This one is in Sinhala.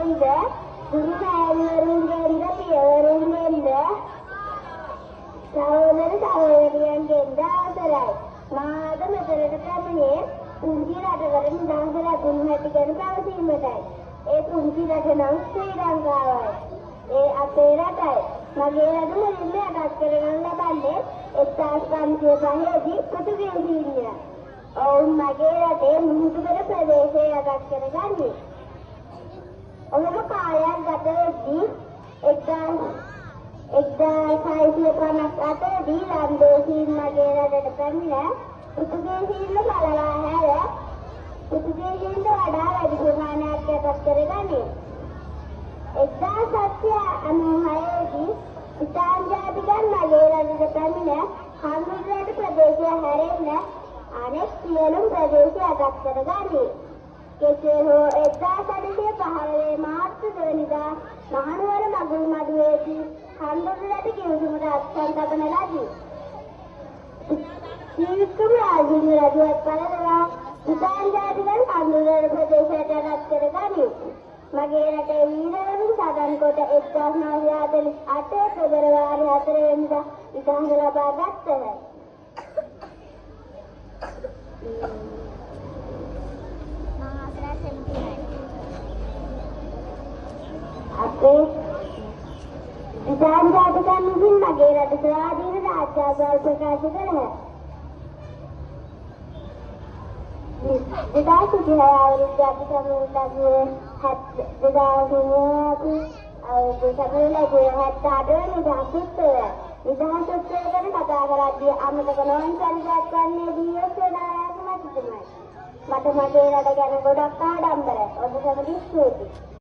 මහත්මයන්ද ගුරු මෑණිවරුන්ගෙන්ද පියවරුන්ගෙන්ද සහෝදර සහෝදරියන්ගෙන්ද අවසරයි. මාද මෙතනට පැමිණේ පුංචි රටවල නිදහස ලැබුණු හැටි ගැන පැවසීමටයි. ඒ පුංචි රට නම් ශ්‍රී ලංකාවයි. ඒ අපේ රටයි. මගේ රට මුලින්ම අටක් කරගන්න ලබන්නේ 1505 දී පෘතුගීසීන්ය. ඔවුන් මගේ රටේ මුහුදුබඩ ප්‍රදේශයේ අටක් කරගන්නේ. ඔහුම කාලයක් ගත වෙද්දී 1658 දී ලන්දේසීන් මගේ රටට පැමිණ පෘතුගීසීන්ව බලවා හැර පෘතුගීසීන්ට වඩා වැඩි ප්‍රමාණයක් අටක් කරගන්නේ. 1796 දී ඉතාලි ජාතිකයන් මගේ රටට පැමිණ හඳුන්වන ප්‍රදේශය හැරෙන්න අනෙක් සියලුම ප්‍රදේශ අටක් කරගන්නේ. කෙසේ හෝ 1815 මාර්තු 2 වෙනිදා මහනුවර මගුල් මඩුවේදී හඳුන්වන කිවිසුමට අත්සන් තබන ලදී. ජීවිතම රාජින් රජුවත් පළදවා ඉතාලි ජාතිකයන් හඳුන්වන ප්‍රදේශයට අටක් කරගන්නේ. මගේ රටේ වීරවරුන් සටන් කොට 1948 පෙබරවාරි 4 වෙනිදා නිදහස ලබා ගත්තහ. අපේ ඉතාලි ජාතිකයන් විසින් මගේ රට ස්වාධීන රාජ්‍යභාර ප්‍රකාශ කළහ. 2006 අවුරුද්ද අපි සමරන්නේ 2009 අවුරුදු සමරන්නේ 78 නිදහස් උත්සවය. නිදහස් උත්සවය ගැන කතා කරද්දී අමතක නොවන පරිසරයක් වන්නේ දීවස් වෙනායාගේ මතකමයි. මට මගේ රට ගැන ගොඩක් ආඩම්බරයි. ඔබ සැමට ස්තුතියි.